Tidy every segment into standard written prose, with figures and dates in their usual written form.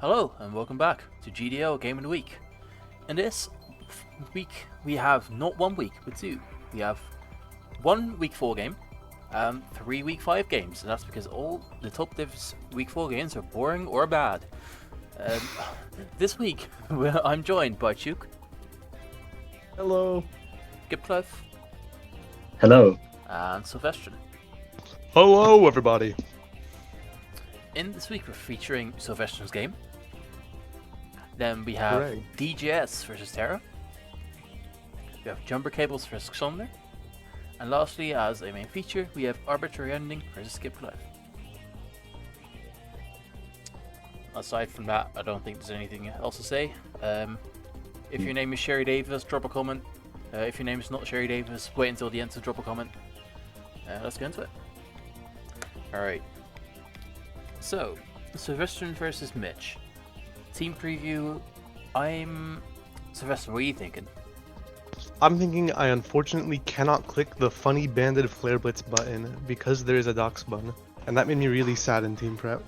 Hello and welcome back to GDL Game of the Week. In this week we have not 1 week but two. We have 1 week 4 game and 3 week 5 games, and that's because all the top divs week 4 games are boring or bad. This week I'm joined by Chuke. Hello. Kipkluif. Hello. And Silvestron. Hello, everybody. In this week we're featuring Silvestron's game. Then we have Hooray. DGS versus Terra. We have Jumper Cables versus Xonder. And lastly, as a main feature, we have Arbitrary Ending versus Kipkluif. Aside from that, I don't think there's anything else to say. If your name is Sherry Davis, drop a comment. If your name is not Sherry Davis, wait until the end to drop a comment. Let's get into it. Alright. So, Silvestron versus Mitch. Team preview. Sylvester, what are you thinking? I'm thinking I unfortunately cannot click the funny banded flare blitz button because there is a dox button, and that made me really sad in team prep.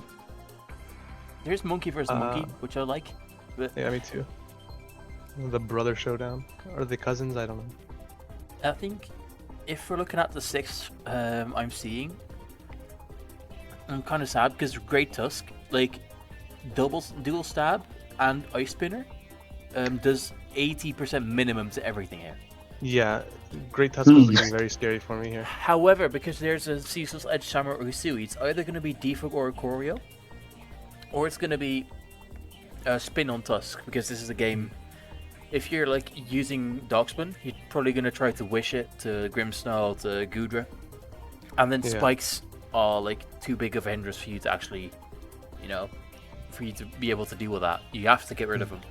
There's monkey versus monkey, which I like. But Yeah, me too. The brother showdown. Are they cousins? I don't know. I think if we're looking at the 6 I'm seeing, I'm kind of sad because Great Tusk, like dual stab and ice spinner, does 80% minimum to everything here. Yeah, Great Tusk was looking very scary for me here. However, because there's a Ceaseless Edge Samurott or Usui, it's either going to be Defog or a Choreo, or it's going to be a spin on Tusk, because this is a game. If you're like using Dogspin, you're probably going to try to wish it to Grimmsnarl to Gudra, and then spikes are like too big of a hindrance for you to actually, for you to be able to deal with that. You have to get rid of them.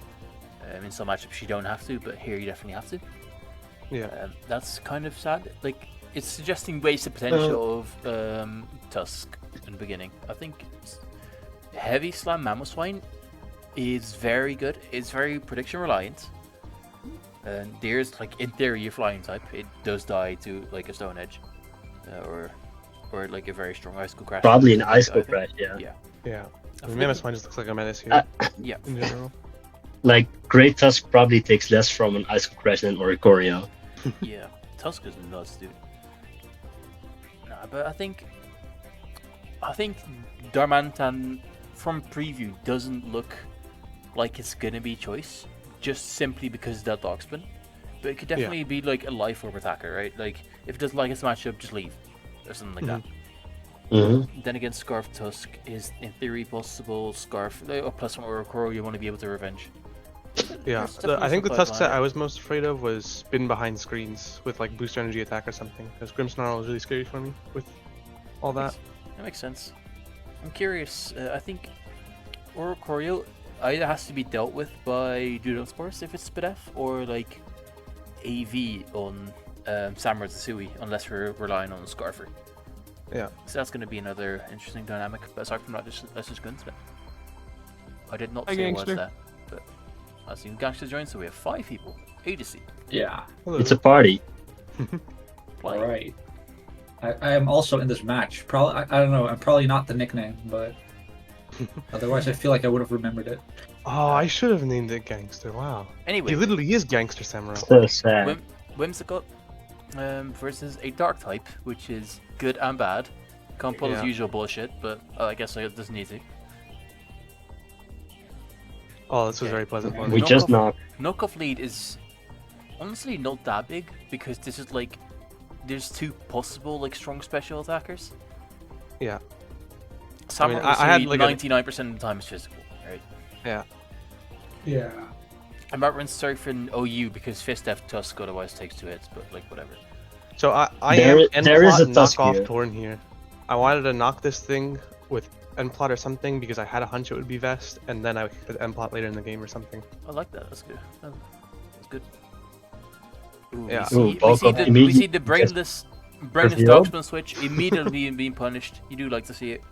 In some matchups you don't have to, but here you definitely have to. Yeah. That's kind of sad. Like, it's suggesting wasted potential of Tusk in the beginning. I think Heavy Slam Mammoth Swine is very good. It's very prediction reliant. And there's, like, in theory, your flying type, it does die to like a Stone Edge, or like a very strong Icicle Crash. Probably an Icicle Crash, yeah. Yeah. I mean, Mammoth Swine just looks like a menace here. Yeah. In general. Like, Great Tusk probably takes less from an Icicle Crash than Oricorio. Yeah. Tusk is nuts, dude. Nah, but I think Darmantan from preview doesn't look like it's gonna be choice, just simply because of that dog spin. But it could definitely be like a life orb attacker, right? Like, if it doesn't like its matchup, just leave, or something like that. Then again, Scarf Tusk is in theory possible. Scarf plus one Oricorio, you want to be able to revenge. Yeah, I think the Tusk set I was most afraid of was spin behind screens with like boost energy attack or something, because Grimmsnarl was really scary for me with all that. That makes sense. I'm curious. I think Oricorio either has to be dealt with by Duduxforce if it's Spit F, or like AV on Samurott Tsui, unless we're relying on Scarfer. Yeah. So that's going to be another interesting dynamic. But aside from that, let's just go into it. I did not say what's that, but I see Gangster joined, so we have 5 people. Agency. Yeah. Hello. It's a party. Play. All right. I am also in this match. Probably I don't know. I'm probably not the nickname, but otherwise I feel like I would have remembered it. Oh, I should have named it Gangster. Wow. Anyway, He literally is Gangster Samurott. So sad. Whimsical versus a Dark type, which is good and bad. Can't pull his usual bullshit, but I guess it doesn't need to. Oh, this was very pleasant one. We just knocked. Knockoff lead is honestly not that big, because this is like there's 2 possible like strong special attackers. Yeah. Samurott I had like 99% of the time is physical, right? Yeah. Yeah. I'm not running Surfing OU because Fist F Tusk otherwise takes 2 hits, but like whatever. So I There am is a N-plot Tusk knockoff here. Torn here. I wanted to knock this thing with N-plot or something because I had a hunch it would be Vest, and then I would put N-plot later in the game or something. I like that. That's good. That's good. Ooh, Yeah. we see the brainless reveal. dogspin switch immediately being punished. You do like to see it.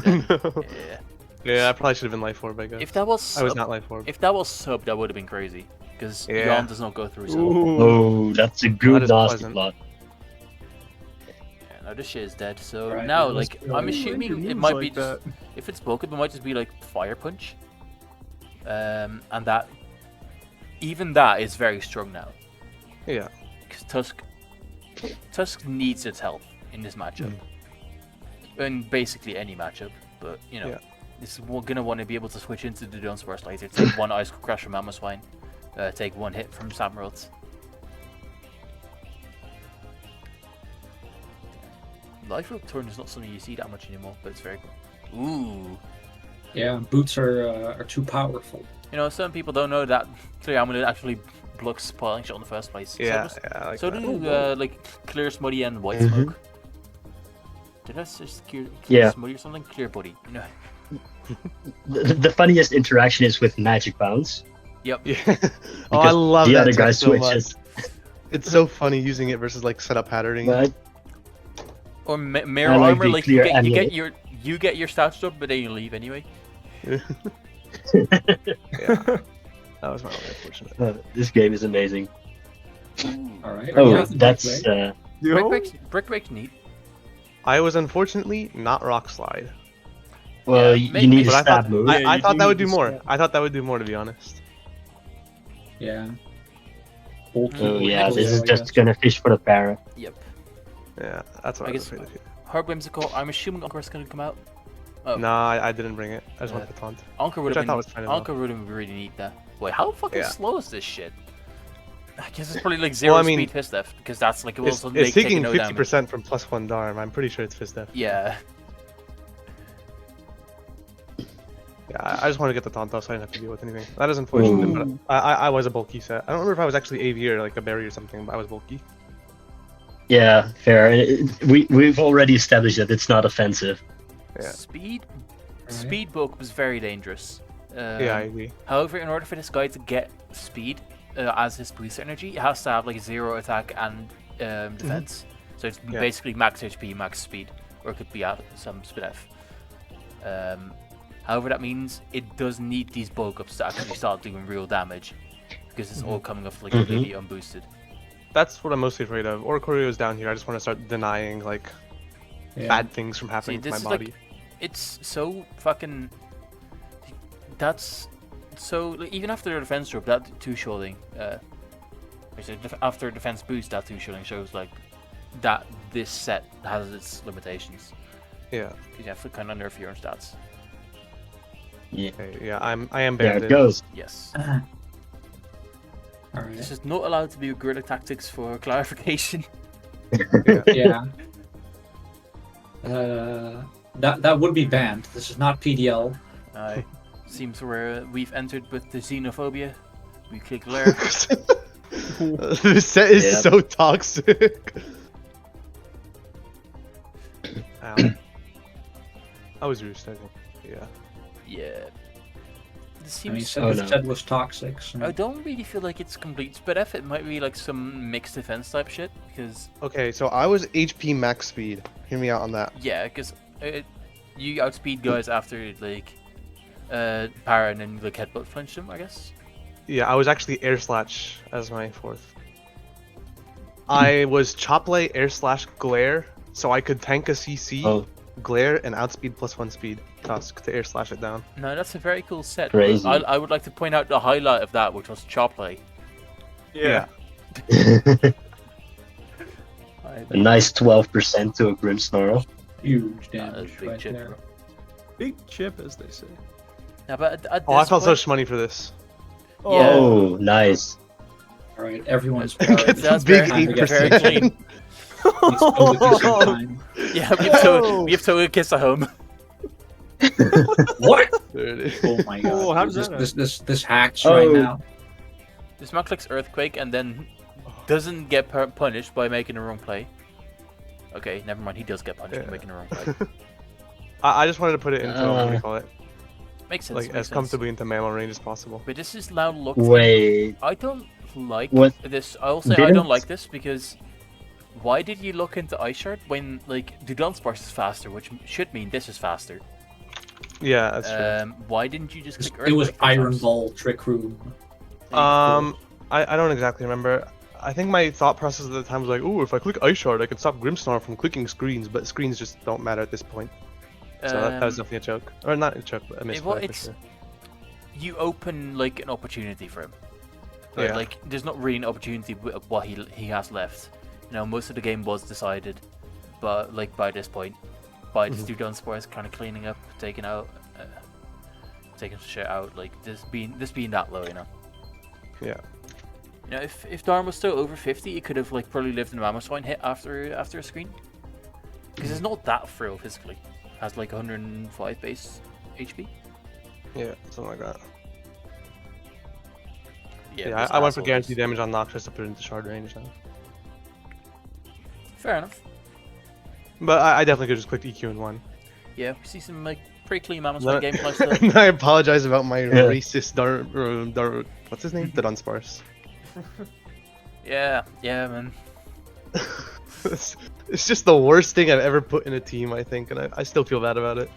Yeah. Yeah, I probably should have been Life Orb, I guess. If that was I was not Life Orb. If that was sub, that would have been crazy. Because Jan does not go through sub. Oh, that's a good is nasty pleasant. plot. Yeah, now this shit is dead. So Right, now, let's like, go. I'm assuming it might be just, if it's Pokemon, it might just be like Fire Punch. and that even that is very strong now. Yeah. Because Tusk needs its health in this matchup, in basically any matchup. But you know, it's gonna want to be able to switch into the Dunsparce later. Take one Ice Crash from Mamoswine, take one hit from Samurott. Life Rope Turn is not something you see that much anymore, but it's very cool. Ooh. Yeah, boots are too powerful. You know, some people don't know that Triamulet actually blocks Spoiling Shot in the first place. Yeah, So that. do like Clear Smuddy and White Smoke. Did I just clear Smuddy or something? Clear Body, you know. The funniest interaction is with Magic Bounce. Yep. Yeah. Oh, I love the that other guy so switches. It's so funny using it versus like setup patterning. But Or Mirror I like Armor, the like clear you get amulet. your stats up, but then you leave anyway. Yeah. That was my only unfortunate. This game is amazing. All right. Oh, that's Brick Break's neat. I was unfortunately not Rock Slide. well, Yeah, you need a But stab move. I thought that would do need a more. stab. I thought that would do more, to be honest. Yeah. Bulky, Oh yeah, bulky, this is I just guess. gonna fish for the para. Yep. Yeah, that's what I I was guess- afraid of. Hard Whimsical. I'm assuming Ankor's gonna come out. Oh. Nah, I didn't bring it. I just wanted the taunt. Anchor would Which I have thought been. was fine as well. Anchor would have been really neat there. Wait, how fucking Yeah. slow is this shit? I guess it's probably like zero I mean, speed fist def because that's like it will It's, also it's make taking taking no 50% damage. from +1 Dharm. I'm pretty sure it's Fist Def. Yeah. Yeah, I just want to get the taunt off so I didn't have to deal with anything. That is unfortunate, but I was a bulky set. I don't remember if I was actually AV or like a berry or something, but I was bulky. Yeah, fair. We've already established that it's not offensive. Yeah. Speed bulk was very dangerous. Yeah, I agree. However, in order for this guy to get speed as his boost energy, he has to have like 0 attack and defense. So it's Yeah. basically max HP, max speed, or it could be at some speed F. However, that means it does need these bulk ups to actually start doing real damage, because it's all coming off like completely unboosted. That's what I'm mostly afraid of. Oricorio's down here. I just want to start denying like bad things from happening to this my is body. like, it's so fucking. That's so like, even after the defense drop, that 2-shielding, after defense boost, that 2-shielding shows like that this set has its limitations. Yeah. Because you have to kind of nerf your own stats. Yeah, Okay, yeah, I am there banded. it goes. Yes. All right. This is not allowed to be guerrilla tactics for clarification. Yeah. That would be banned. This is not PDL. Seems we've entered with the xenophobia. We click lair. This set is Yeah. so toxic. Ow. I was roost, I think. Yeah. Yeah. This I mean, seems. said Oh, the no. set was toxic. So. I don't really feel like it's complete split F. It might be like some mixed defense type shit. Because Okay, so I was HP max speed. Hear me out on that. yeah, because you outspeed guys after like para and then like headbutt flinch them, I guess. Yeah, I was actually air slash as my 4th. I was choplay air slash glare, so I could tank a CC, Oh, glare, and outspeed +1 speed Tusk to air slash it down. No, that's a very cool set. Crazy. I would like to point out the highlight of that, which was chop play. Yeah. a nice 12% to a Grimmsnarl. Huge That's damage big right chip, there. bro. Big chip, as they say. Yeah, but at Oh, I this felt so point- shmoney for this. Yeah. Oh, nice. All right, everyone's Get part. That's big very- 8%. very clean. It's still the kiss of time. Yeah, we have to kiss at home. What? There it is. Oh my god! Oh, how does that this hacks Oh. right now. This man clicks Earthquake and then doesn't get punished by making the wrong play. Okay, never mind. He does get punished for Yeah. making the wrong play. I just wanted to put it into, what do you call it? Makes sense. Like, makes as sense. comfortably into mammal range as possible. But this is now locked. Wait, I don't like What? this. I'll say I Didn't- don't like this because why did you look into Ice Shard when like the Dunsparce is faster, which should mean this is faster? Yeah, that's true. Why didn't you just click It was Earthquake Iron sometimes? Ball Trick Room. I don't exactly remember. I think my thought process at the time was like, oh, if I click Ice Shard, I can stop Grimmsnarl from clicking screens, but screens just don't matter at this point. So that was definitely a choke. Or not a choke, but a misplay for it's- sure. you open like an opportunity for him. Right? Yeah. Like there's not really an opportunity with what he has left. You know, most of the game was decided, but like by this point, by the studio on Spores kind of cleaning up, taking shit out, like this being that low, you know. Yeah. You know, if Darn was still over 50, it could have like probably lived in a Mammoth Swine hit after a screen. Because it's not that frail physically. Has like 105 base HP. Yeah, something like that. Yeah, Yeah, I went for guaranteed damage on Noxus to put it into shard range now. Fair enough. But I definitely could just click EQ in one. Yeah, we see some like pretty clean Mammoth Swine gameplay stuff. And I apologize about my racist Dart. What's his name? The Dunsparce. Yeah, man. It's just the worst thing I've ever put in a team, I think, and I still feel bad about it.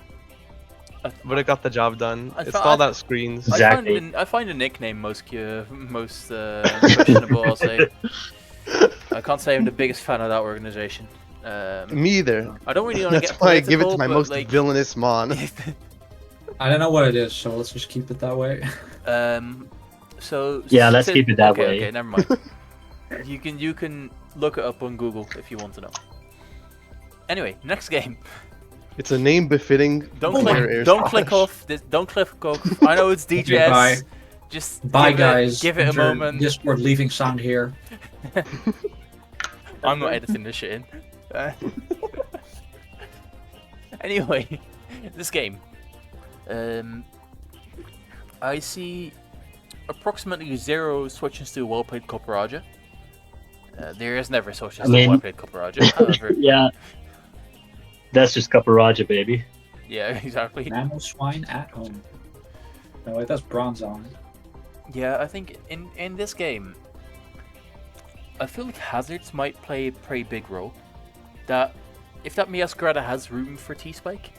But it got the job done. It stalled out screens. Exactly. I find the nickname most questionable, I'll say. I can't say I'm the biggest fan of that organization. Me either. I don't really want to That's get why I give it to my but, most like, villainous Mon. I don't know what it is, so let's just keep it that way. So Yeah, let's keep it that way. Okay, never mind. You can look it up on Google if you want to know. Anyway, next game. It's a name befitting. Don't click off. Don't click off. I know it's DJS. Okay, bye. Just Bye, guys. Give it a Enter moment. Discord leaving sound here. I'm not editing this shit in. Anyway, this game. I see approximately 0 switches to well-played Copperaja. There is never switches to well-played Copperaja. However, Yeah. That's just Copperaja, baby. yeah, exactly. Mammoth Swine at home. No, wait, that's Bronze on. Yeah, I think in this game, I feel like hazards might play a pretty big role. That if that Miasgrada has room for T-Spike,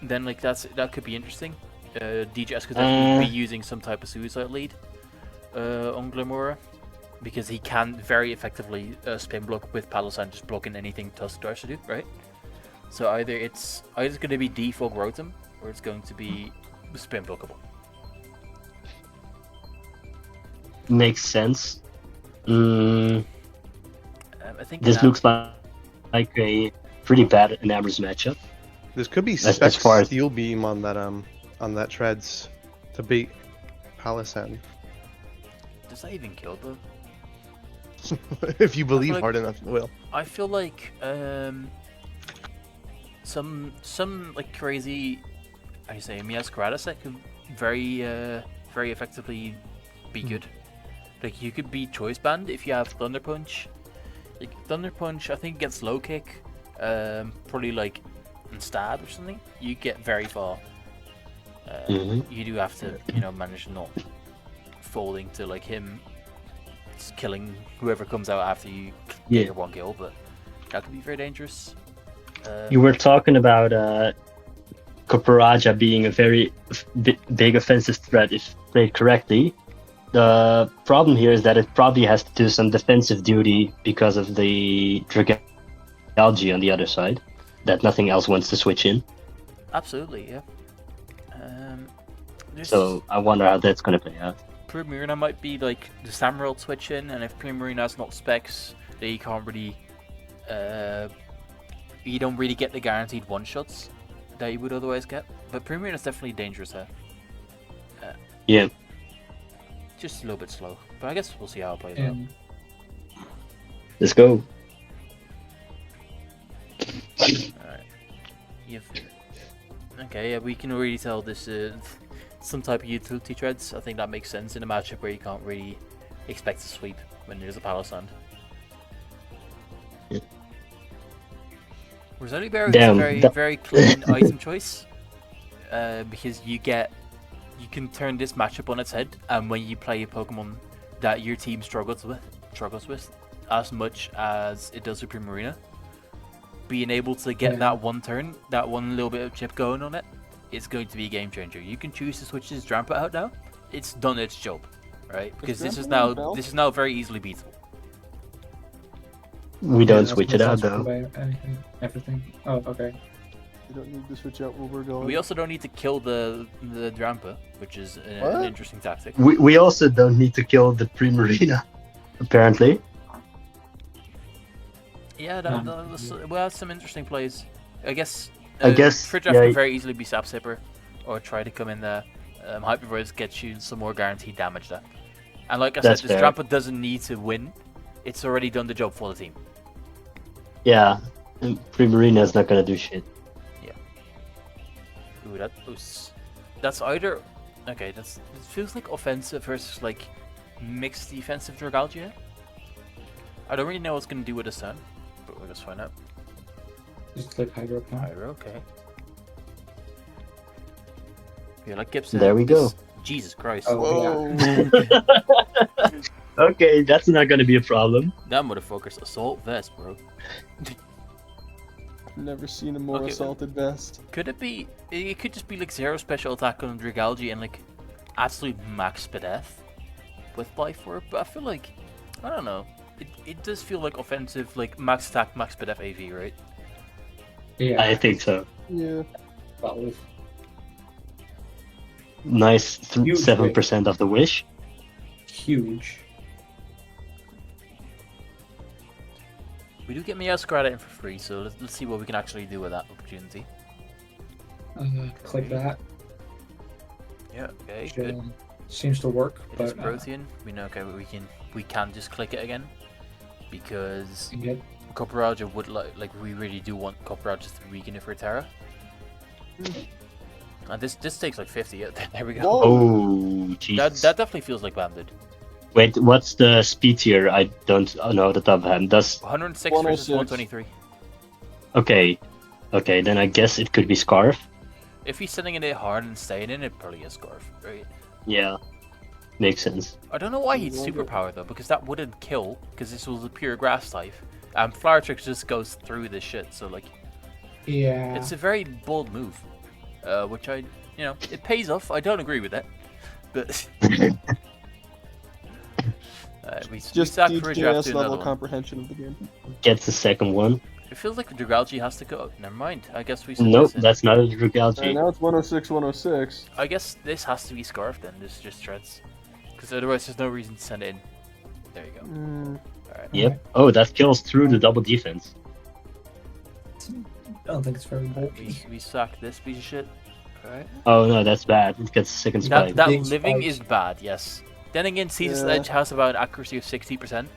then like that could be interesting. DJS could definitely be using some type of suicide lead on Glamora, because he can very effectively spin block with Palosan, just blocking anything Tusk tries to do, right? So either it's going to be defog Rotom, or it's going to be spin blockable. Makes sense. I think This looks like a pretty bad Enamor's matchup. This could be As Spec far as- Steel Beam on that Treads to beat Palosan. Does that even kill though? If you believe like- hard enough, it will. I feel like some like crazy, how do you say, Miasgrada set could very effectively be good. Like you could be choice banned if you have Thunder Punch. Like Thunder Punch, I think gets low kick, probably like in stab or something. You get very far. You do have to, manage not folding to like him killing whoever comes out after you get your one kill, but that could be very dangerous. You were talking about Copperaja being a very big offensive threat if played correctly. The problem here is that it probably has to do some defensive duty because of the Dragalge on the other side, that nothing else wants to switch in. Absolutely, yeah. So I wonder how that's going to play out. Primarina might be like the Samurott switch in, and if Primarina's not specs, then you can't really, you don't really get the guaranteed one shots that you would otherwise get. But Primarina's definitely dangerous there. Yeah. Just a little bit slow, but I guess we'll see how it plays out. Let's go. Alright. Okay, yeah, we can already tell this is some type of utility treads. I think that makes sense in a matchup where you can't really expect a sweep when there's a Palosan. Yeah. Rosalie Bear is a very clean item choice, because you can turn this matchup on its head, and when you play a Pokemon that your team struggles with as much as it does with Primarina, being able to get that one turn, that one little bit of chip going on it, it's going to be a game changer. You can choose to switch this Drampa out now. It's done its job, right? Because this is now very easily beatable. We don't switch it out though. Everything. Oh, okay. You don't need to switch out where we're going. We also don't need to kill the Drampa, which is an What? interesting tactic. We also don't need to kill the Primarina, apparently. Yeah, we'll have some interesting plays. I guess. Yeah, could very easily be Sap Sipper, or try to come in there. Hypervoice gets you some more guaranteed damage there. And like I said, That's this fair. Drampa doesn't need to win. It's already done the job for the team. Yeah, and Primarina's not gonna do shit. Ooh, that's either. Okay, it feels like offensive versus like mixed defensive Dragalgia. I don't really know what's gonna do with this turn, but we'll just find out. Just click Hydro now. Hydro, okay. Yeah, like Gibson. There we go. Jesus Christ. Oh, Whoa. Okay, that's not gonna be a problem. That motherfucker's assault vest, bro. Never seen a more Okay. assaulted vest. Could it be? It could just be like 0 special attack on Dragalgi and like absolute max Spadef with Bifort, but I feel like I don't know. It does feel like offensive, like max attack, max Spadef AV, right? Yeah. I think so. Yeah. Probably. Nice, Huge 7% of the wish. Huge. We do get Meowscarada in for free, so let's see what we can actually do with that opportunity. Click that. Yeah, okay, Which, good. seems to work, It but is Protean. We know, okay, but we can just click it again because and get Copraja would like we really do want Copraja to weaken it for Terra. And this takes like 50. Yeah, there we go. Whoa. Oh, Jesus. That definitely feels like banded. Wait, what's the speed tier? I don't know the top of hand. 106 versus 106. 123. Okay, then I guess it could be Scarf. If he's sending it hard and staying in, it probably is Scarf, right? Yeah, makes sense. I don't know why he'd superpower though, because that wouldn't kill, because this was a pure grass type. And Flower Trick just goes through this shit, so like, yeah. it's a very bold move. Which it pays off. I don't agree with it, but we Just sack for a draft DJS to level another one. comprehension of the game. Gets the second one. It feels like Dragalgi has to go. Never mind. I guess we. Nope, this in. that's not a Alright, Dragalgi. now it's 106, 106. I guess this has to be Scarf then. This just shreds, because otherwise there's no reason to send it in. There you go. All right. Yep. Oh, that kills through the double defense. I don't think it's very bulky. We sack this piece of shit. Alright. Oh no, that's bad. It gets a second spike. That Big living spikes. is bad, yes. Then again, Caesar's Yeah. Edge has about accuracy of 60%.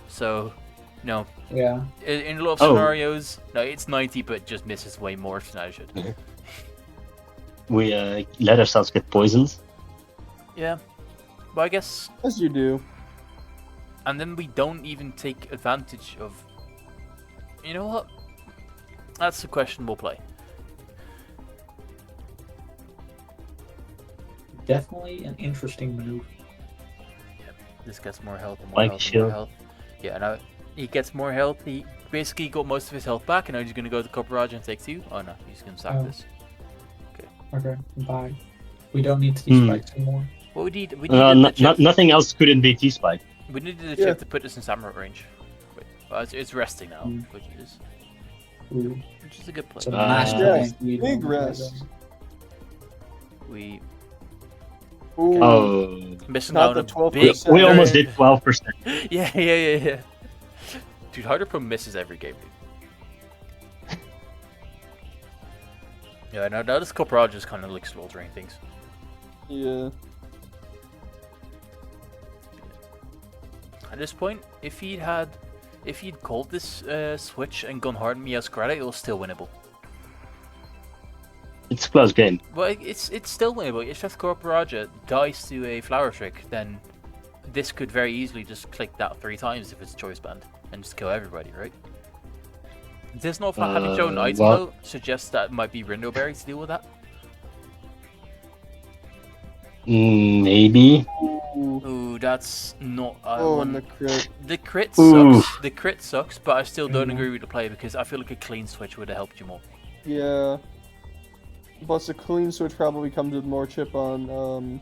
So, no. Yeah. In a lot of Oh. scenarios, no, it's 90, but just misses way more than I should. We let ourselves get poisoned. Yeah. But I guess. As you do. And then we don't even take advantage of. You know what? That's a questionable play. Definitely an interesting maneuver. This gets more health and more Like health and shield. more health. Yeah, now he gets more health. He basically got most of his health back, and now he's gonna go to Copraja and take 2. Oh no, he's gonna sack Oh. this. Okay, bye. We don't need to Hmm. spikes anymore. Well, we needed the chip. Nothing else couldn't be T-Spike. We needed the Yeah. chip to put this in Samurott range. Wait, well, it's resting now, Hmm. which Ooh, is a good it's play. a master Yes, speed big one. rest. We Ooh. Oh, missing Not down the a 12%. big. we almost did 12%. Yeah. Dude, Hydro Pro misses every game. Dude. Yeah, now this Copraja is kind of like slaughtering things. Yeah. At this point, if he'd called this switch and gone hard on Meowscarada, it was still winnable. It's a close game. Well, it's still winnable. If Chef Copraja dies to a Flower Trick, then this could very easily just click that 3 times if it's choice band and just kill everybody, right? Does not having shown item what? though suggests that it might be Rindoberry to deal with that? Maybe. Ooh. Ooh, that's not Oh, and the one. crit. The crit Ooh. sucks. The crit sucks, but I still don't Mhm. agree with the play because I feel like a clean switch would have helped you more. Yeah. Plus, a clean switch probably comes with more chip on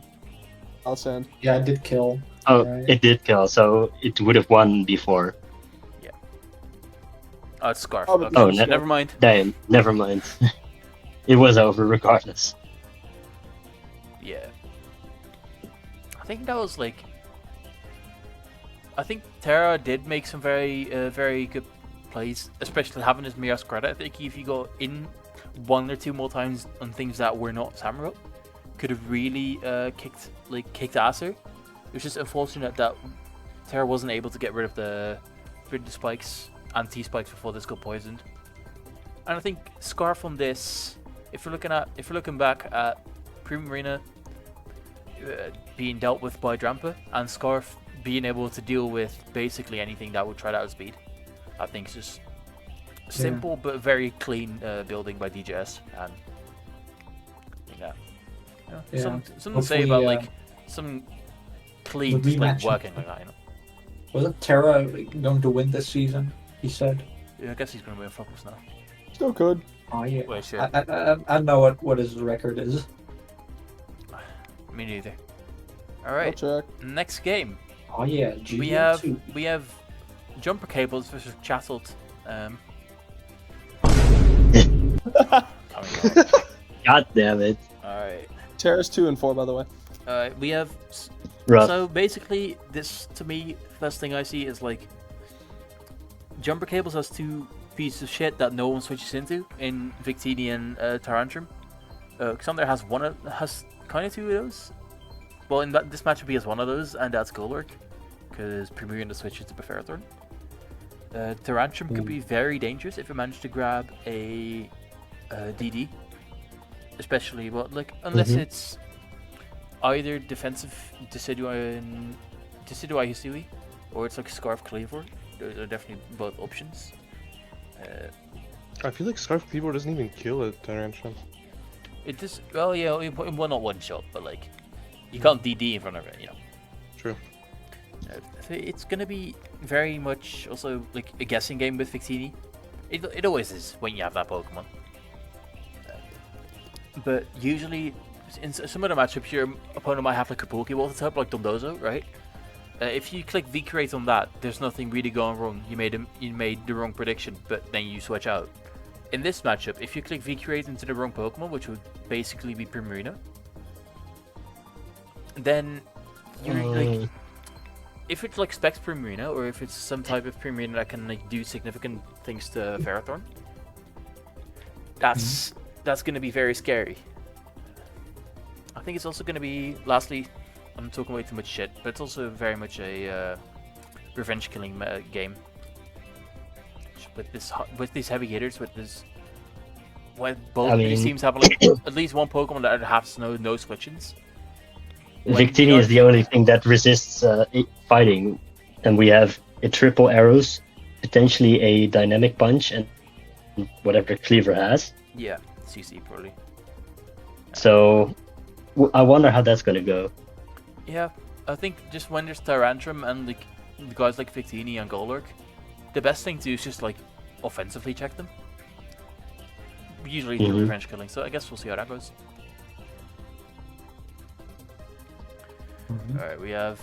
Alsand. Yeah, it did kill. Oh, Right. it did kill, so it would have won before. Oh, it's Scarf. Oh, but Okay. Oh, this is ne- Never mind. Damn, never mind. it was over regardless. Yeah. I think that was like. I think Terra did make some very good plays, especially having his Miras credit. I think if you go in 1 or 2 more times on things that were not Samurott, could have really kicked ass here. It was just unfortunate that Terra wasn't able to get rid of the spikes and T-spikes before this got poisoned. And I think Scarf on this, if you're looking back at Premium Arena being dealt with by Drampa, and Scarf being able to deal with basically anything that would try to outspeed, I think it's just simple but very clean building by DJS. And something to say about like some clean just, like working like that, you know. Wasn't Terra going to win this season? He said. Yeah, I guess he's going to win Focus now. Still could. Oh yeah. Wait, shit. I know what his record is. Me neither. All right. I'll check. Next game. Oh yeah. GDL We have jumper cables versus Chattled. God damn it. Alright. Terrace 2 and 4, by the way. Alright, we have. Rough. So basically, this to me, first thing I see is like. Jumper cables has 2 pieces of shit that no one switches into in Victini and Tarantrum. Xander has kind of 2 of those. Well, in this matchup he has 1 of those, and that's Golurk, because Premier in the switches to Beferathorn. Tarantrum could be very dangerous if you manage to grab a DD, especially unless it's either defensive Decidueye Hisui, or it's like Scarf Cleaver. Those are definitely both options. I feel like Scarf Cleaver doesn't even kill a Tarantrum. It just not one shot, but like you can't DD in front of it, you know. True. So it's gonna be very much also like a guessing game with Victini. It always is when you have that Pokemon. But usually, in some of the matchups, your opponent might have like a Pokeball type, like Dondozo, right? If you click V-Create on that, there's nothing really going wrong. You made the wrong prediction, but then you switch out. In this matchup, if you click V-Create into the wrong Pokemon, which would basically be Primarina, then you're like, if it's like Specs Primarina, or if it's some type of Primarina that can like do significant things to Ferrothorn, that's gonna be very scary. I think it's also gonna be, lastly, I'm talking way too much shit, but it's also very much a revenge killing game. With these heavy hitters, when both these teams have like at least one Pokemon that has no switch-ins. Victini is the only thing that resists fighting, and we have a triple arrows, potentially a dynamic punch, and whatever Cleaver has. Yeah, CC probably. So I wonder how that's gonna go. Yeah, I think just when there's Tarantrum and like guys like Victini and Golurk, the best thing to do is just like offensively check them. Usually do revenge killing, so I guess we'll see how that goes. Alright, we have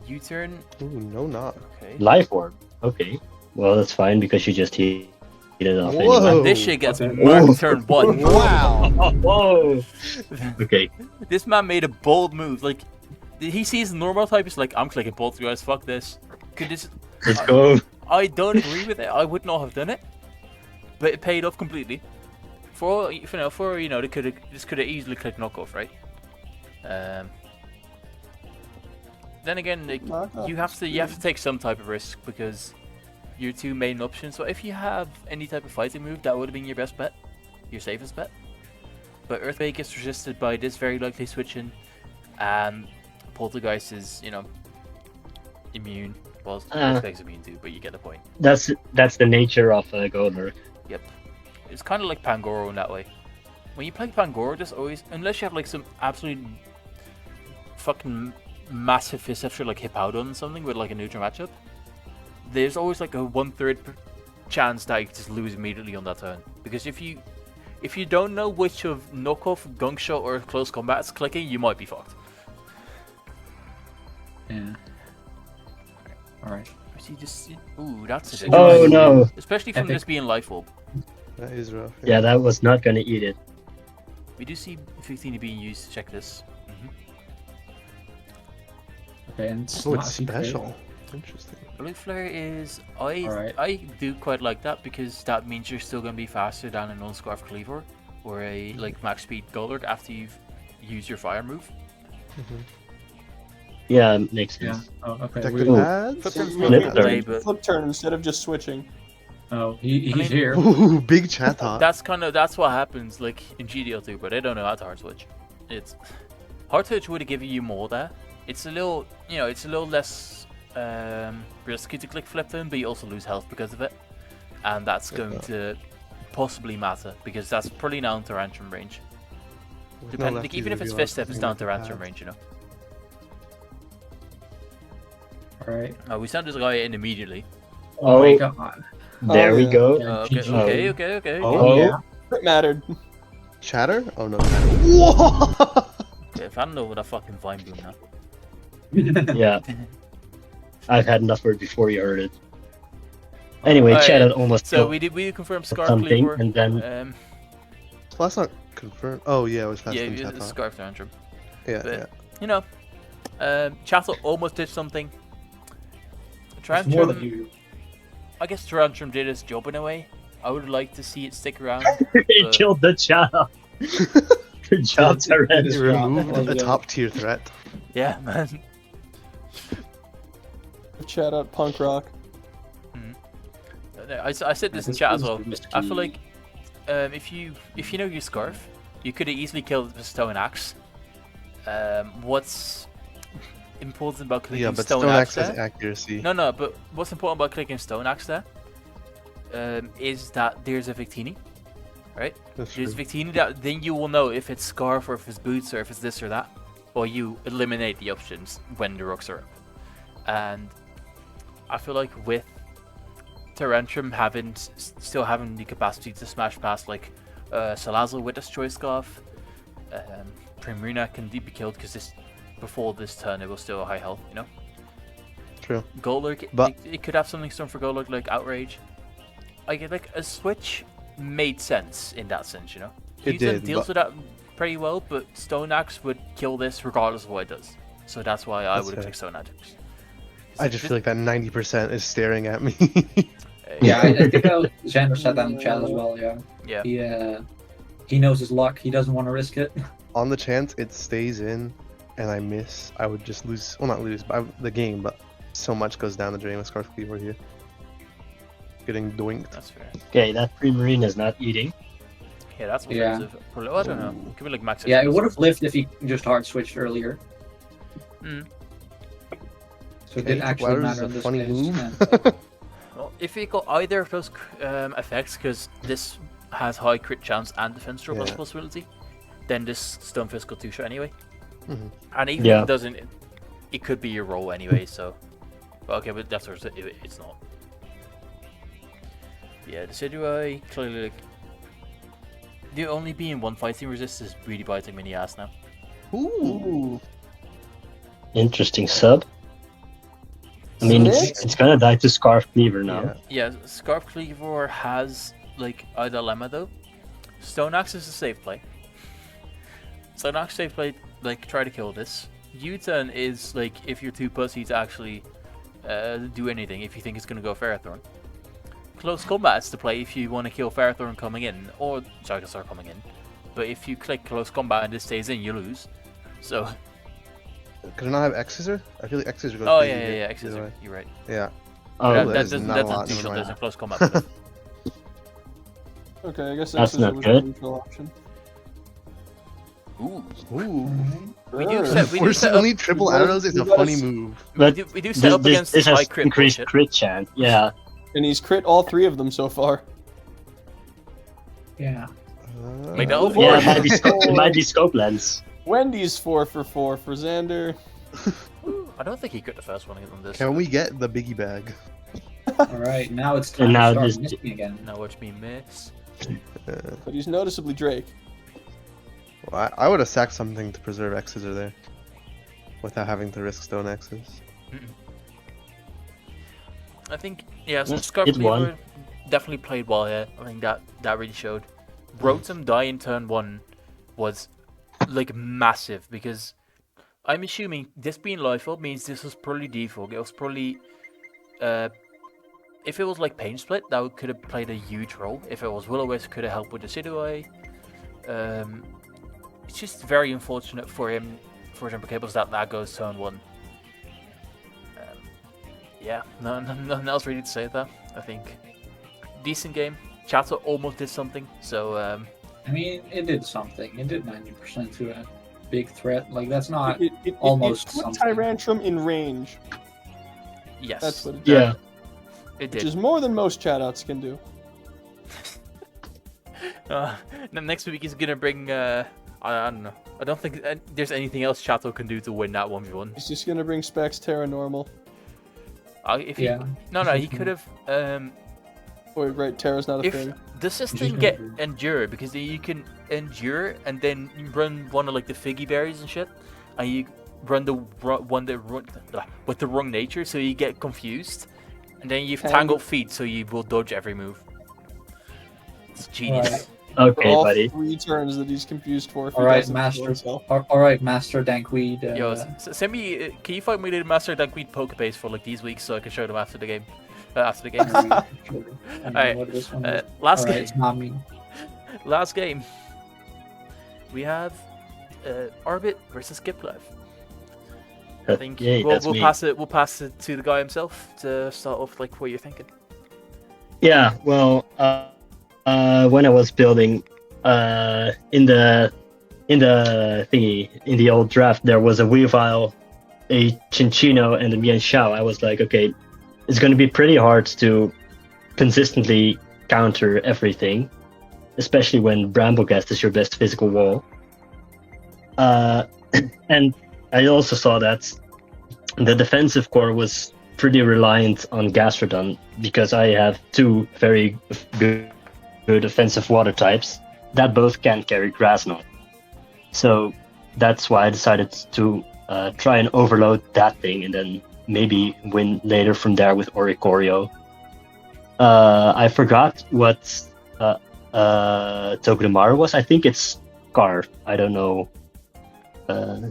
U-turn. Ooh, no, not. Okay. Life Orb. Okay. Well, that's fine because you just heat it off Whoa. anyway. And this shit gets marked turn 1. Wow. Whoa. Okay. This man made a bold move. Like, he sees the normal type, he's like, I'm clicking Poltergeist, fuck this. Let's go. I don't agree with it. I would not have done it. But it paid off completely. This could have easily clicked knockoff, right? Then again, like, you have to take some type of risk because your 2 main options. So if you have any type of fighting move, that would have been your best bet, your safest bet. But Earthquake gets resisted by this very likely switch-in, and Poltergeist is, immune. Well, Earthquake's immune too, but you get the point. That's the nature of Golurk. Yep. It's kind of like Pangoro in that way. When you play Pangoro, there's always, unless you have like some absolute fucking massive fist after like Hippowdon or something with like a neutral matchup, there's always like a 1/3 chance that you just lose immediately on that turn. Because if you don't know which of knockoff, gunk shot, or close combat is clicking, you might be fucked. Yeah. Alright. Ooh, that's a big Oh no. especially from this being Life Orb. That is rough. Yeah, that was not gonna eat it. We do see Victini being used to check this. Okay, and it's Oh, not it's secret. special. Interesting. Blue Flare is Alright. I do quite like that because that means you're still gonna be faster than a non-scarf cleaver or a like max speed Golurk after you've used your fire move. Yeah, makes Yeah. sense. Oh, okay. Protected Ooh. pads? Flipturn's Flip not gonna turn. play, but Flip turn instead of just switching. Oh, he's mean- here. Ooh, big chat talk. that's what happens like in GDL too, but they don't know how to hard switch. It's hard switch would have given you more there. It's a little it's a little less risky to click flip turn, but you also lose health because of it. And that's going to possibly matter because that's probably down to Tantrum range. With no Depending, lefties, even if it'd it's be fist like step, it's down to protected Tantrum pads. range, Alright. We send this guy in immediately. Oh my Oh, god. there we yeah. go. Okay, GG. okay. Oh. Yeah. It mattered. Chatter? Oh no, chatter. Whoa! Yeah, if I don't know what a fucking vine boom now. Yeah, I've had enough of it before you heard it. Anyway, Alright, Chad had almost So killed we did confirm Scarf something, Cleaver. and then Um, Well, that's not confirmed. Oh yeah, it was faster yeah, than it's chat talk. Scarf Tantrum. Yeah, but- yeah. You know, Chattel almost did something. It's more than Tantrum, you. I guess Tantrum did its job in a way. I would like to see it stick around. he but- killed the Chad. Good job, It Tyrant. is You Yeah, removed that was a good. top tier threat. Yeah, man. Chat out punk rock. I said this in This chat as is well. risky. I feel like if you know your Scarf, you could have easily killed it with Stone Axe. What's important about clicking Yeah, but Stone Stone Axe Axe has there? accuracy. No, but what's important about clicking Stone Axe there is that there's a Victini, right? That's There's true. Victini that then you will know if it's Scarf or if it's Boots or if it's this or that, or you eliminate the options when the rocks are up. And I feel like with Tyrantrum still having the capacity to smash past like Salazzle with Destroy Scarf, Primarina can be killed because before this turn it was still a high health, you know. True. Golurk, But- it could have something strong for Golurk like Outrage. Like a switch made sense in that sense, you know. It Houston did, deals but- with that pretty well, but Stone Axe would kill this regardless of what it does. So that's why I That's would have fair. clicked Stone Axe. I just feel like that 90% is staring at me. Yeah, I think Xander said that in the chat as well, yeah. Yeah. He knows his luck, he doesn't want to risk it. On the chance it stays in and I miss, I would just lose. Well, not lose, but the game, but so much goes down the drain with Scarf Cleaver here. Getting doinked. That's fair. Okay, that Primarina is not eating. Yeah, that's Yeah. offensive. Probably, I don't know. Could be like max. Yeah, it XP. would have lived if he just hard switched earlier. Mm. So it Okay, did actually Wow's matter a in this funny case. move. and- Well, if you got either of those effects, because this has high crit chance and defense drop as Yeah. a possibility, then this Stonefist got 2-shot anyway. Mhm. And even Yeah. if it doesn't, it could be your roll anyway. So, but okay, but that's what it's not. Yeah, the Sidui clearly like the only being one fighting resist is really biting mini ass now. Ooh. Interesting sub. I mean, Six? it's gonna die to Scarf Cleaver now. Yeah. Yeah, Scarf Cleaver has like a dilemma though. Stone Axe is a safe play. Stone Axe safe play, like try to kill this. U-turn is like if you're too pussy to actually do anything. If you think it's gonna go Ferrothorn. Close combat is the play if you want to kill Ferrothorn coming in or Jagastar coming in. But if you click close combat and this stays in, you lose. So Could I not have X Scissor? I feel like X Scissor goes oh crazy yeah, here, X either is way. you're right. Yeah. Oh, that that that is doesn't not that a lot, doesn't never two-shot, mind. there's a close combat. Okay, I guess That's X's not was good. a neutral option. Ooh. Ooh. We do Sure. set- we do set up- Forcibly triple we gotta- arrows is we a gotta funny s- move. But we do set up against this high has crit increased bullshit. crit chance. Yeah. And he's crit all three of them so far. Yeah. Like that Oh, over. Yeah, it might be, it might be scope lens. Wendy's 4 for 4 for Xander. I don't think he crit the first one on this. Can we get the biggie bag? Alright, now it's time And now to start this- missing again. Now watch me miss. But he's noticeably Drake. Well, I would have sacked something to preserve X Scissor there. Without having to risk Stone X's. I think yeah, Yeah, Scarf it won. Cleaver definitely played well here. I think that really showed. Rotom die in turn 1 was like massive because I'm assuming this being lifeful means this was probably defog. It was probably if it was like Pain Split, that could have played a huge role. If it was Will-O-Wisp, could have helped with the Decidueye. It's just very unfortunate for him, for example, Cables, that goes turn 1. Yeah, nothing else really to say there. I think decent game. Chatter almost did something, so I mean, it did something. It did 90% to a big threat. Like, that's not It almost put something. Tyrantrum in range. yes, That's what it did. Yeah. it Which did. is more than most chat outs can do. Next week he's gonna bring. I don't know. I don't think there's anything else Chato can do to win that 1v1. He's just gonna bring Specs Terra Normal. If he, Yeah. no, he could have. Oh, wait, right, Terra's not a If thing. does this thing get endure, because then you can endure and then you run one of like the figgy berries and shit, and you run the one that with the wrong nature, so you get confused, and then you've tangled feet, so you will dodge every move. It's genius. Right. Okay, All buddy. 3 turns that he's confused for. If he All right, doesn't kill Master. himself. All right, Master Dankweed. Yo, send me. Can you find me the Master Dunkweed Pokebase for like these weeks so I can show them after the game? After the game. Alright, What this one is. last All right, game. it's not me. Last game. We have Arbit versus Kipkluif. I think Yay, we'll that's me. pass it. We'll pass it to the guy himself to start off. Like what you're thinking. Yeah, well, when I was building, in the old draft, there was a Weavile, a Chinchino, and a Mienshao. I was like, okay, it's going to be pretty hard to consistently counter everything, especially when Bramblegast is your best physical wall. And I also saw that the defensive core was pretty reliant on Gastrodon because I have 2 very good offensive water types that both can carry Grass Knot. So that's why I decided to try and overload that thing and then maybe win later from there with Oricorio. I forgot what Togedemaru was. I think it's Scarf. I don't know.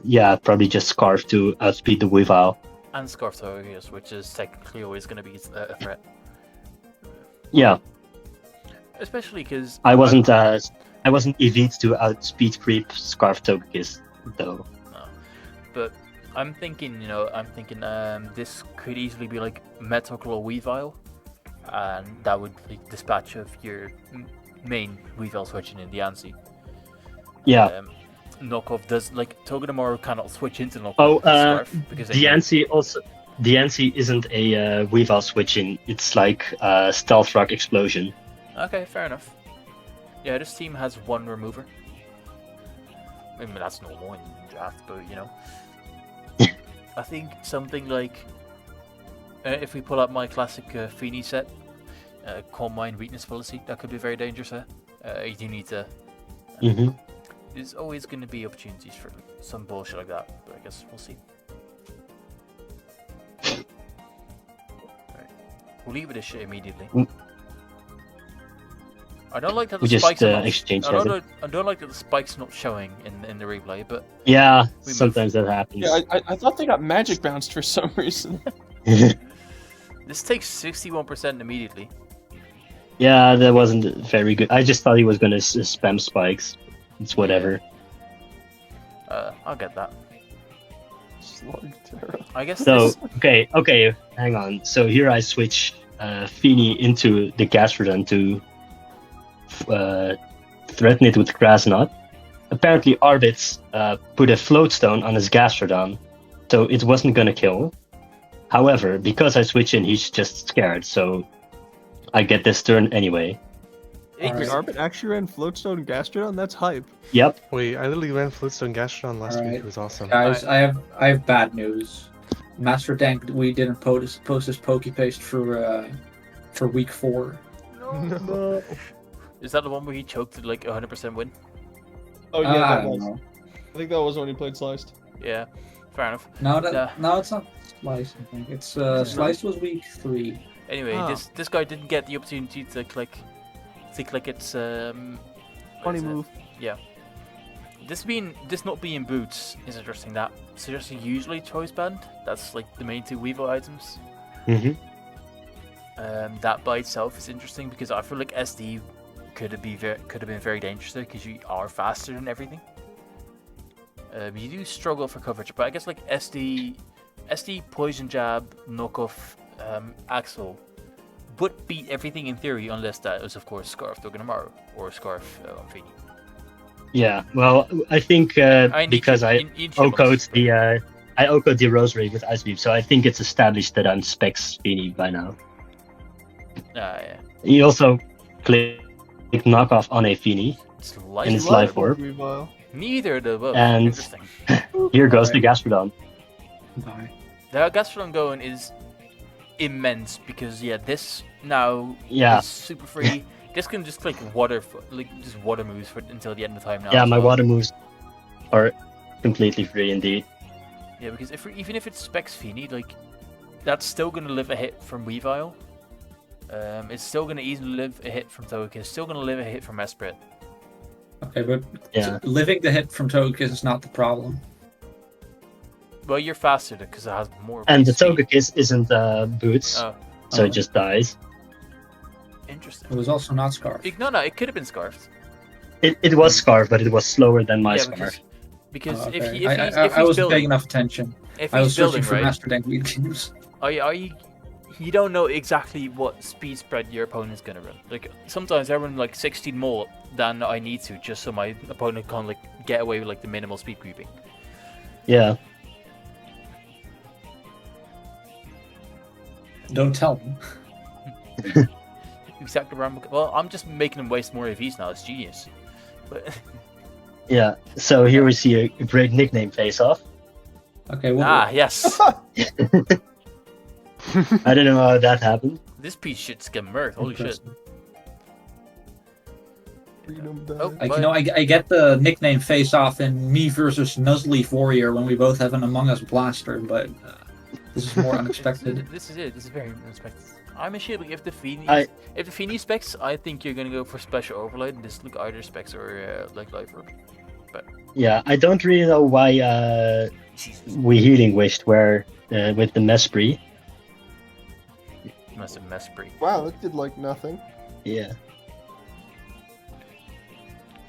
Yeah, probably just Scarf to outspeed the Weavile. And Scarftorius, which is technically always going to be a threat. Yeah, Especially because I wasn't elite to outspeed creep Scarf Togekiss though. But I'm thinking, this could easily be like Metaclaw Weavile, and that would be dispatch of your main Weavile switching in the Ansi. Yeah. Knockoff does like Togedemaru cannot switch into knockoff. Oh, Scarf because the Ansi isn't a Weavile switching. It's like Stealth Rock Explosion. Okay, fair enough. Yeah, this team has 1 remover. I mean, that's normal in draft, but I think something like if we pull up my classic Feeny set, Calm Mind Weakness Policy, that could be very dangerous there. You do need to. Mm-hmm. There's always going to be opportunities for some bullshit like that, but I guess we'll see. Alright. We'll leave this shit immediately. I don't like that the We just spikes are not. exchanged I don't like that the spikes not showing in the replay, but Yeah, We sometimes that happens. Yeah, I thought they got magic bounced for some reason. this takes 61% immediately. Yeah, that wasn't very good. I just thought he was gonna spam spikes. It's whatever. I'll get that. Slug Terra. I guess So this. okay, hang on. So here I switch Feeny into the Gastrodon to threaten it with Grass Knot. Apparently Arbit put a Floatstone on his Gastrodon, so it wasn't gonna kill. However, because I switch in, he's just scared, so I get this turn anyway. Wait, Alright. Arbit actually ran Floatstone Gastrodon? That's hype. Yep. Wait, I literally ran Floatstone Gastrodon last week. Alright. It was awesome. Guys, I have bad news. Master Dank, we didn't post his Pokepaste for week 4. No. Is that the one where he choked to like 100% win? Oh yeah, I that don't was. know. I think that was when he played Sliced. Yeah, fair enough. No, Yeah. no, it's not Slice. I think it's Slice was week 3. Anyway, Ah. this guy didn't get the opportunity to click its what Funny is it? move. Yeah. This not being boots is interesting. That suggests usually choice band. That's like the main two Weevil items. Hmm. That by itself is interesting because I feel like SD could have been very dangerous there because you are faster than everything. You do struggle for coverage, but I guess like SD poison jab knockoff Axel would beat everything in theory unless that was of course Scarf Dogamaru or Scarf Fini. Yeah, well, I think because I OCO'd the Rosary with Ice Beam, so I think it's established that I'm Specs Fini by now. Yeah. You also click knockoff on a Fini, Slightly in its life lower. orb. Weevil. Neither of the above. And- Interesting. Here goes the Gastrodon. Bye. The Gastrodon going is immense because this now Yeah. is super free. This can just click water moves for until the end of time now. Yeah, as my well. water moves are completely free indeed. Yeah, because even if it's Specs Fini, like that's still gonna live a hit from Weavile. It's still gonna easily live a hit from Togekiss. It's still gonna live a hit from Esprit. Okay, but Yeah. living the hit from Togekiss is not the problem. Well, you're faster because it has more. And the speed. Togekiss isn't boots, Oh, so it just dies. interesting. It was also not Scarf. No, it could have been Scarfed. It was Scarf, but it was slower than my Yeah, Scarf. because Oh, if okay. he's I wasn't building, paying enough attention. if I was he's searching building for right, Master Dank Weed Cubes. are you you don't know exactly what speed spread your opponent's gonna run. Like sometimes I run like 16 more than I need to just so my opponent can like get away with like the minimal speed creeping. Yeah. Don't tell them. Exactly. Well, I'm just making him waste more AVs now. It's genius. But Yeah. So here we see a great nickname face-off. Okay, well, yes, I don't know how that happened. this piece shit's get murked. Holy shit. interesting. Freedom Oh, dive. Like, you know, I get the nickname face off in me versus Nuzleaf Warrior when we both have an Among Us blaster, but this is more unexpected. This is it. This is very unexpected. I'm assuming if the Fini specs, I think you're gonna go for special overload and just look either specs or like life orb. Yeah, I don't really know why we healing wished where with the Mesprit. Must have Mesprit. Wow, that did like nothing. Yeah.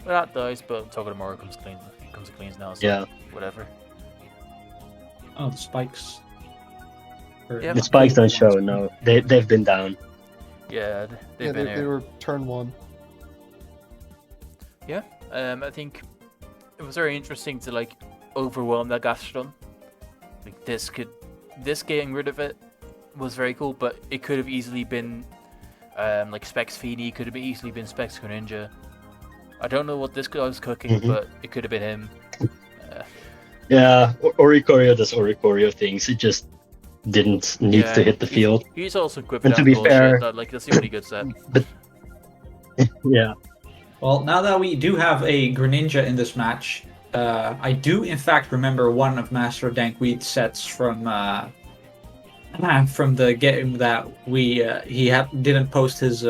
Well, that dies, but Togedemaru comes to cleans now. So Yeah. whatever. Oh, the spikes. Yeah. The spikes don't show, no. They've been down. Yeah, they've Yeah, been they here. were turn 1. I think it was very interesting to like overwhelm that Gastrodon. Like this getting rid of it was very cool, but it could have easily been like Specs Fini, could have easily been Specs Greninja. I don't know what this guy was cooking, Mhm. but it could have been him. Yeah, Oricorio does Oricorio things. It just didn't need to hit the field. He's also equipped And with to that be bullshit. fair- That's the only good set. Yeah. Well, now that we do have a Greninja in this match, I do in fact remember one of Master Dankweed's sets from the game that didn't post his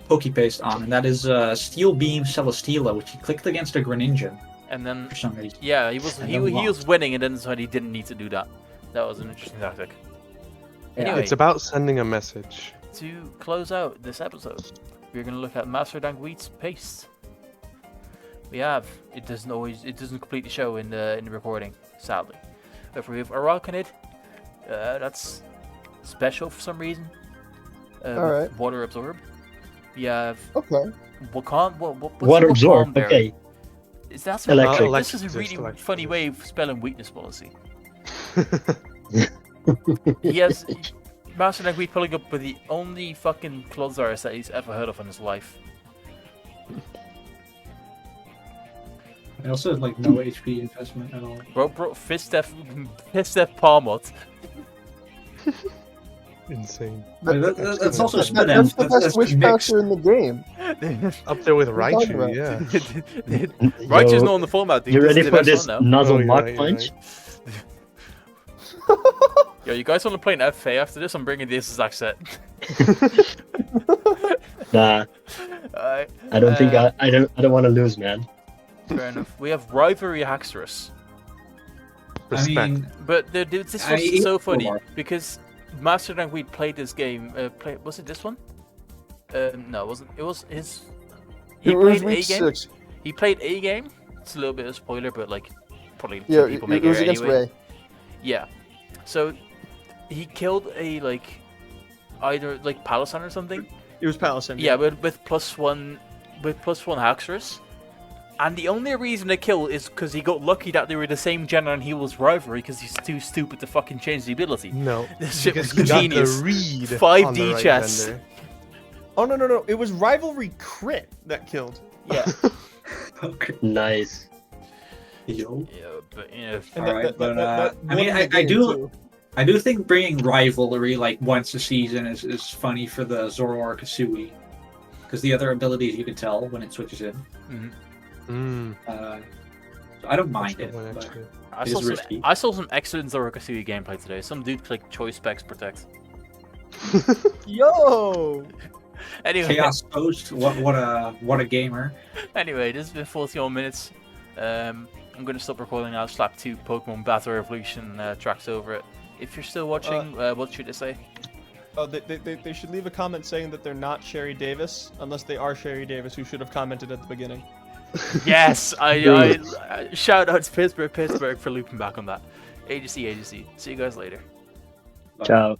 Pokepaste on, and that is Steel Beam Celesteela, which he clicked against a Greninja And then for some reason. yeah, he was And he then was lost. winning, and then decided he didn't need to do that. That was an interesting tactic. Anyway, It's about sending a message. to close out this episode, we're gonna look at Master Dankweed's paste. We have it doesn't completely show in the recording, sadly. But we have Aracanid, that's special for some reason. with Alright. Water Absorb. We have Okay. what's Water the absorb, Wakan Bear? okay. Is that Electric. This is a Electric really resist, funny electric way of spelling weakness policy. He has Master Dankweed pulling up with the only fucking Clodsars that he's ever heard of in his life. I also had like no HP investment at all. Bro, Fistef Palmot. Insane. That's also That's spin the That's best wish mixed. caster in the game. Up there with What are you talking Raichu, about? yeah. Righteous Yo, not on the format, dude. You This is ready the for best this one now. Nuzzle Oh, you're Mach right, you're Punch? right. Yo, you guys want to play an FA after this? I'm bringing the exact set. Nah, Alright. I don't think I don't want to lose, man. Fair enough. We have Rivalry Haxorus. Respect. I mean, But this I- was so funny because Master and we played this game. Was it this one? No, it wasn't. It was his. He It was played week a game. 6. He played a game. It's a little bit of a spoiler, but like probably Yeah, some people it make was it against anyway. Ray. Yeah. So he killed a either like Palisand or something. It was Palisand. Yeah, but with +1 Haxorus. And the only reason to kill is because he got lucky that they were the same gen and he was rivalry because he's too stupid to fucking change the ability. No, This shit because was he got genius. the read 5D on the right chess. vendor. Oh no! It was rivalry crit that killed. Yeah. okay. Nice. Yo. Yeah, but you know, And Alright, but, that I mean, won the I game, do- too. I do think bringing rivalry like once a season is funny for the Zoro or Kasui, because the other abilities you can tell when it switches in. Mm, So I don't mind that's a it. good one, But actually. I saw some excellent Zorokasui gameplay today. Some dude clicked choice specs protect. Yo. Anyway, Chaos Post, what a gamer. anyway, this has been 41 minutes. I'm gonna stop recording now. Slap 2 Pokemon Battle Revolution tracks over it. If you're still watching, what should I say? Oh, they should leave a comment saying that they're not Sherry Davis, unless they are Sherry Davis, who should have commented at the beginning. Yes, I shout out to Pittsburgh for looping back on that. Agency. See you guys later. Ciao.